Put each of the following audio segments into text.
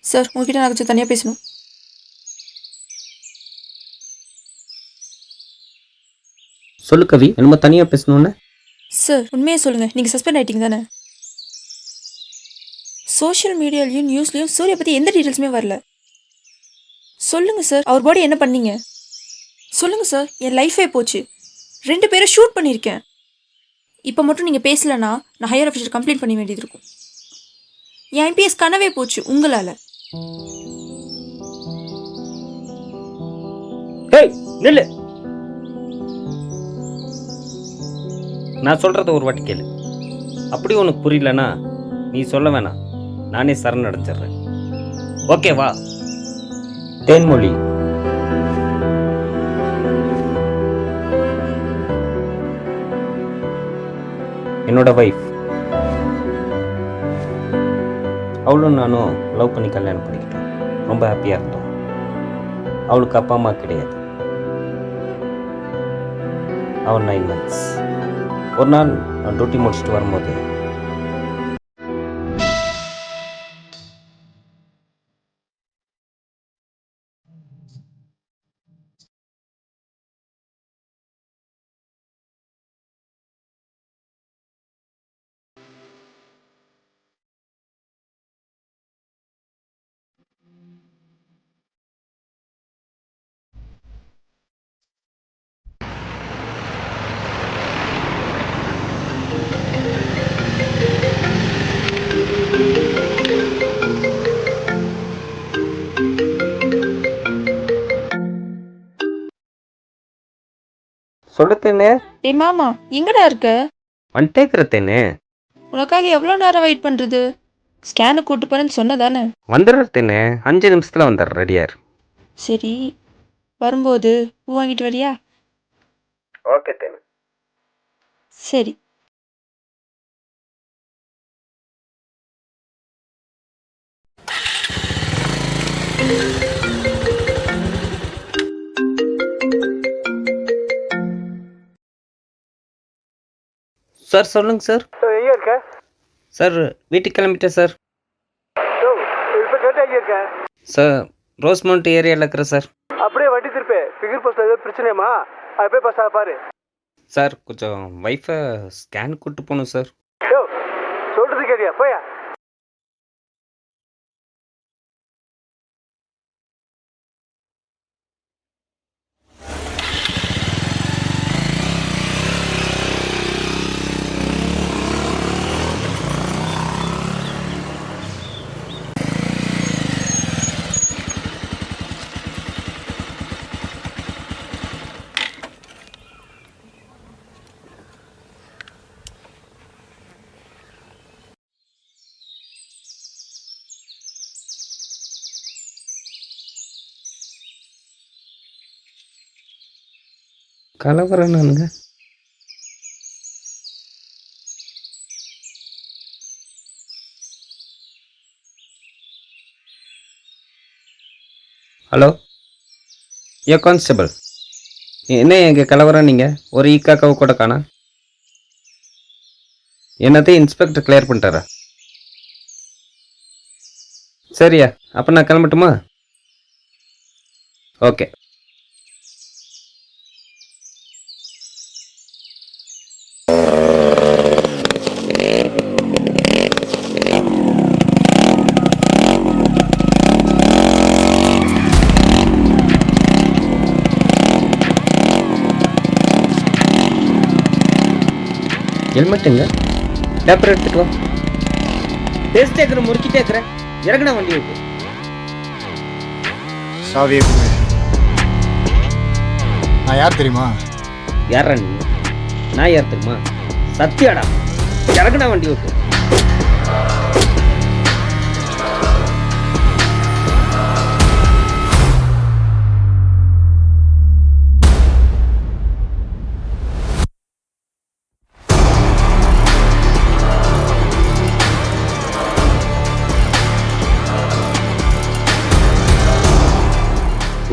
Sir உங்ககிட்ட நான் கொஞ்சம் தனியாக பேசணும். சொல்லு கவி, என்னமோ தனியாக பேசணுன்னு. சார் உண்மையை சொல்லுங்கள், நீங்கள் சஸ்பெண்ட் ஆகிட்டீங்க தானே? சோஷியல் மீடியாலையும் நியூஸ்லையும் சூர்யா பற்றி எந்த டீட்டெயில்ஸுமே வரல. சொல்லுங்கள் சார், அவர் பாடி என்ன பண்ணீங்க? சொல்லுங்கள் சார், என் லைஃபே போச்சு. 2 பேரை ஷூட் பண்ணியிருக்கேன். இப்போ மட்டும் நீங்கள் பேசலைன்னா நான் ஹையர் ஆஃபீஸர் கம்ப்ளைண்ட் பண்ண வேண்டியது இருக்கும். என் ஐபிஎஸ் கனவே போச்சு உங்களால். ஏய் நில்லு, நான் சொல்கிறத ஒரு வாட்டி கேளு. அப்படி உனக்கு புரியலன்னா நீ சொல்ல வேணாம், நானே சரணடைஞ்சிட்றேன். ஓகேவா? தேன்மொழி, என்னோட வைஃப். அவளும் நானும் லவ் பண்ணி கல்யாணம் பண்ணிக்கிட்டோம். ரொம்ப ஹாப்பியாக இருந்தோம். அவளுக்கு அப்பா அம்மா கிடையாது. அவள் 9 months. ஒரு நாள் நான் டியூட்டி முடிச்சுட்டு வரும்போது சொல்லத்தேனே. டேய் மாமா, எங்கடா இருக்க? வந்துட்டேக்கிறத்தேனே. உனக்காக எவ்வளோ நேரம் வெயிட் பண்ணுறது? ஸ்கேனுக்கு கூட்டு போறேன்னு சொன்னதானே? வந்துடுறத்தேனே, 5 நிமிஷத்தில் வந்துடுற. ரெடியார். சரி, வரும்போது பூ வாங்கிட்டு வரியா? ஓகே தேனே. சரி. சார் சொல்லுங்க சார். எங்கே இருக்க? சார் வீட்டுக்கு கிளம்பிட்டேன் சார். இப்போ கேட்டு எங்கே இருக்க? சார் ரோஸ்மவுண்ட் ஏரியாவில் இருக்கிறேன் சார். அப்படியே வண்டி திருப்பே. ஃபிகர் போஸ்ட் ஏதோ பிரச்சனையாமா? அது போய் பஸ் பாரு. சார் கொஞ்சம் ஒய்ஃபை ஸ்கேன் கூப்பிட்டு போகணும் சார். சொல்கிறது கேட்டியா? போயா. கலவரம் நானுங்க. ஹலோ ஏ கான்ஸ்டபிள், என்ன எங்கள் கலவரம்? நீங்கள் ஒரு ஈக்காக்காவை கூட காணா. என்னத்தையும் இன்ஸ்பெக்டர் கிளியர் பண்ணிட்டாரா? சரியா, அப்போ நான் கிளம்பட்டுமா? ஓகே. ஹெல்மெட்டுங்க, பேப்பர் எடுத்துட்டு வா. பேசிட்டே இருக்கிற, முறுக்கிட்டே இருக்கிற, இறங்குனா வண்டி விட்டு. சாவியை நான் யார் தெரியுமா? யாரா நீ? நான் யார் தெரியுமா? சத்தியாடா. இறங்குனா வண்டி விட்டு.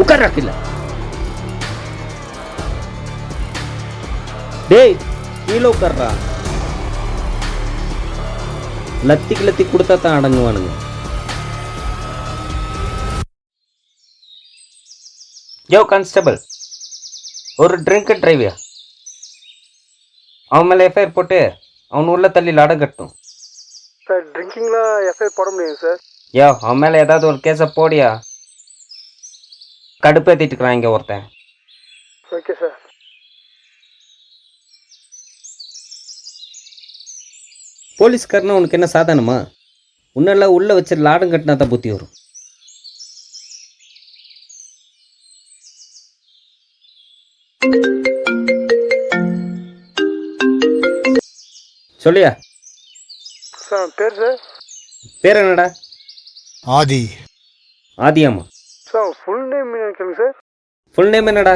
உட்கார்றா கீழே. டேய் கீழே உட்கார்றா. லத்திக்கு லத்தி கொடுத்தா தான் அடங்குவானுங்க. யோ கான்ஸ்டபிள், ஒரு ட்ரிங்க் டிரைவியா அவன் மேலே எஃப்ஐஆர் போட்டு அவன் உள்ள தள்ளி லாடம் கட்டணும். சார் ட்ரிங்கிங்லாம் எஃப்ஐஆர் போட முடியாது சார். யோ அவன் மேலே ஏதாவது ஒரு கேஸை போடியா. கடுப்பேற்றிட்டு இருக்கிறான் இங்கே ஒருத்தன். Okay sir. போலீஸ்காரனா உனக்கு என்ன சாதாரணமா? உன்னெல்லாம் உள்ளே வச்சு லாடம் கட்டினா தான் புத்தி வரும். சொல்லியா சார் பேர் சார்? பேர் என்னடா? ஆதி. ஆதியாமா? சார் ஃபுல் நேம் கேளுங்க சார். ஃபுல் நேம் என்னடா?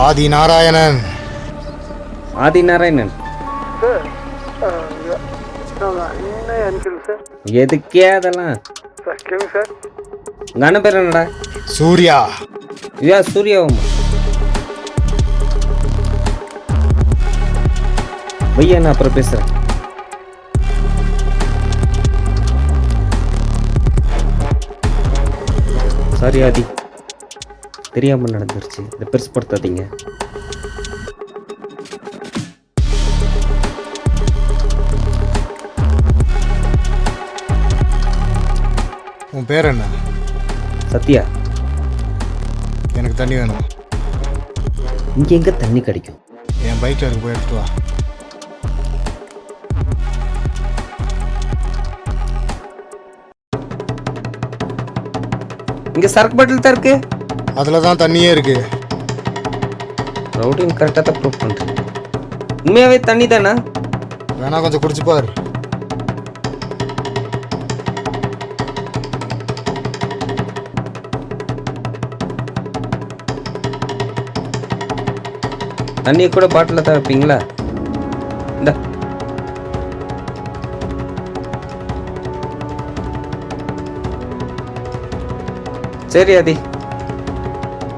ஆதி நாராயணன். ஆதி நாராயணன். சார் என்ன கேளுங்க சார். எதுக்கே அதெல்லாம்? சார் கேளுங்க சார். உங்கள் அண்ணன் பேர் என்னடா? சூர்யா. ஐயா சூர்யாவாமா? பையா நான் அப்புறம் பேசுகிறேன். சாரி ஆதி, தெரியாமல் நடந்துருச்சு. இதை பெருசுப்படுத்தாதீங்க. உன் பேர் என்ன? சத்யா. எனக்கு தண்ணி வேணும். இங்கே எங்கே தண்ணி கிடைக்கும்? என் பைக்கில் இருக்கு, போய் எடுத்துட்டு வா. இங்கே சரக்கு பாட்டில் தான் இருக்கு. அதில் தான் தண்ணியே இருக்கு. ரவுடிங் கரெக்டாக தான் ப்ரூவ் பண்ணுறேன். உண்மையாகவே தண்ணி தானே? வேணா கொஞ்சம் குடிச்சு பாரு. தண்ணியை கூட பாட்டில் தான் வைப்பீங்களா? இந்த சரி ஆதி,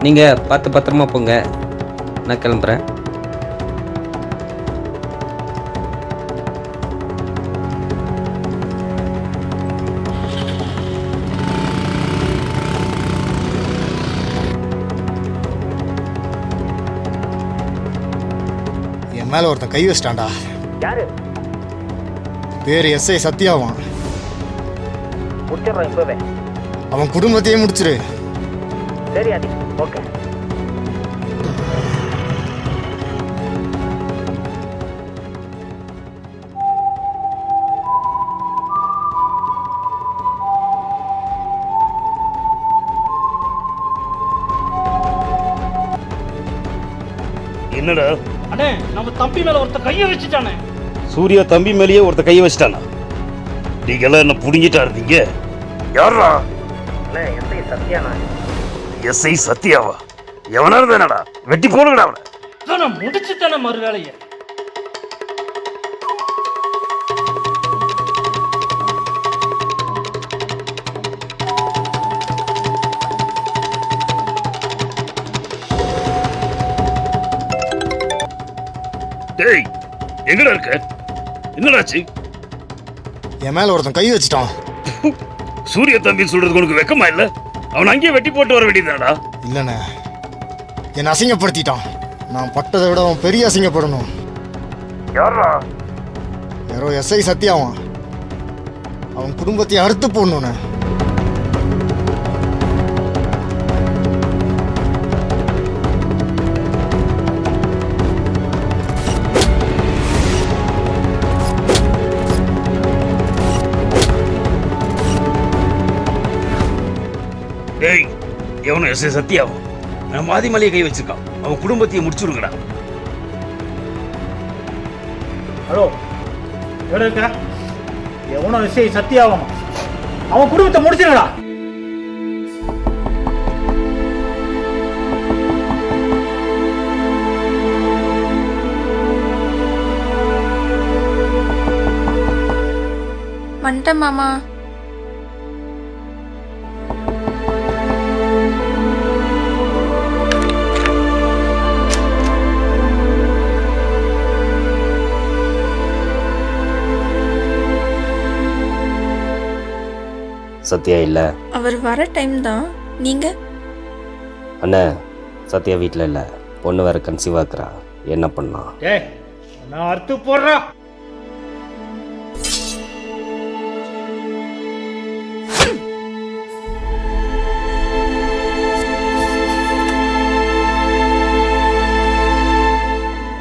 நீங்கள் பார்த்து பத்திரமா போங்க. நான் கிளம்புறேன். என் மேலே ஒருத்தன் கை வச்சிட்டான்டா. யாரு? பேர் எஸ்ஐ சத்யாவான். முடிச்சிடுறோம் இப்போவே. அவன் குடும்பத்தையே முடிச்சிரு. சரி ஆதி, ஓகே. என்னடா? அண்ணே, நம்ம தம்பி மேல ஒருத்த கைய வச்சுட்டானே. சூர்யா தம்பி மேலேயே ஒருத்த கையை வச்சிட்டானா? நீங்க எல்லாம் என்ன புடுங்கிட்டா இருந்தீங்க? யாரா? எஸ்ஐ சத்யானா? எஸ்ஐ சத்யாவா? எவனா இருந்தானடா? வெட்டி போடுங்கடா அவனை. நான் முடிச்சுட்டானே மறு வேலையை. டேய், எங்கடா இருக்க? என்னடாச்சு? என் மேலே ஒருத்தன் கை வச்சிட்டான். சூர்யா தம்பி சொல்றதுக்கு உனக்கு வெக்கமா இல்ல? அவன் அங்கேயே வெட்டி போட்டு வர வேண்டியதாடா. இல்லைண்ணே, என்னை அசிங்கப்படுத்திட்டான். நான் பட்டதை விட அவன் பெரிய அசிங்கப்படணும். யாரா? யாரோ எஸ்ஐ சத்யாவான். அவன் குடும்பத்தையும் அறுத்து போடணுண்ணே. டேய், எவனும் எஸ்ஐ சத்யாவா? நான் மாதி மலையை கை வச்சிருக்கான். அவன் குடும்பத்தையும் முடிச்சுடுங்கடா. ஹலோ, எവിടെ இருக்க? எவனோ விஷயம் சத்தியாவமா? அவன் குடும்பத்தை முடிச்சிருக்கடா. வந்துட்டேன் மாமா. சத்யா இல்லை. அவர் வர டைம் தான். நீங்க அண்ணே சத்யா வீட்டில் இல்லை, பொண்ணு வேறு கன்சீவ் ஆக்குறா, என்ன பண்ணலாம்? ஏய் நான் அறுத்து போடுறா.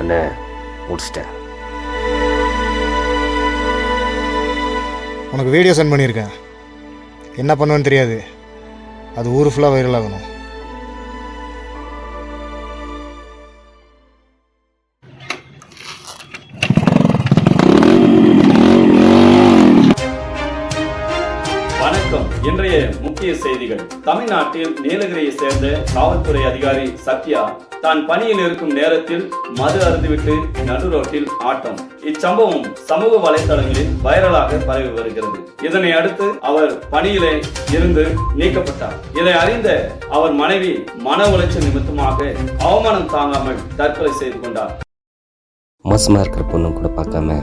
அண்ணே முடிச்சிட்டேன். உனக்கு வீடியோ சென்ட் பண்ணியிருக்கேன். என்ன பண்ணுவேன்னு தெரியாது, அது ஊர் ஃபுல்லாக வைரல் ஆகணும். வணக்கம். இன்றைய முக்கிய செய்திகள். தமிழ்நாட்டில் நீலகிரியை சேர்ந்த காவல்துறை அதிகாரி சத்யா தான் பணியில் இருக்கும் நேரத்தில் மது அருந்துவிட்டு நடு ரோட்டில் ஆட்டம். இச்சம்பவம் சமூக வலைதளங்களில் வைரலாக பரவி வருகிறது. இதனை அடுத்து அவர் பணியிலே இருந்து நீக்கப்பட்டார். இதை அறிந்த அவர் மனைவி மன உளைச்சல் நிமித்தமாக அவமானம் தாங்காமல் தற்கொலை செய்து கொண்டார். மோசமாக இருக்கிற பொண்ணு கூட பார்க்காம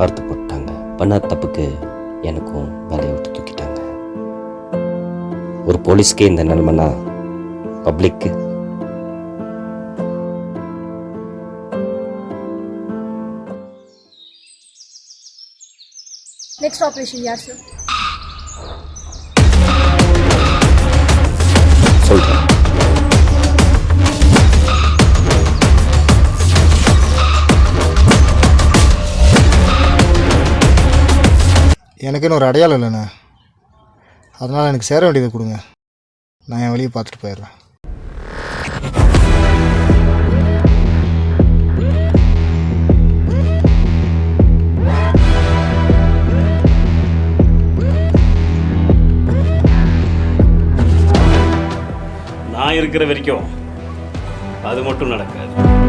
அறுத்து போட்டாங்க. பண்ண தப்புக்கு எனக்கும் வேலையை விட்டு தூக்கிட்டாங்க. ஒரு போலீஸ்க்கே இந்த நிலைமைனா பப்ளிக்கு? நெக்ஸ்ட் ஆபரேஷன் யார் சார்? சொல்கிறேன். எனக்குன்னு ஒரு அடையாளம் இல்லைண்ணே, அதனால் எனக்கு சேர வேண்டியதை கொடுங்க, நான் என் வழியை பார்த்துட்டு போயிடுறேன். நான் இருக்கிற வரைக்கும் அது மட்டும் நடக்காது.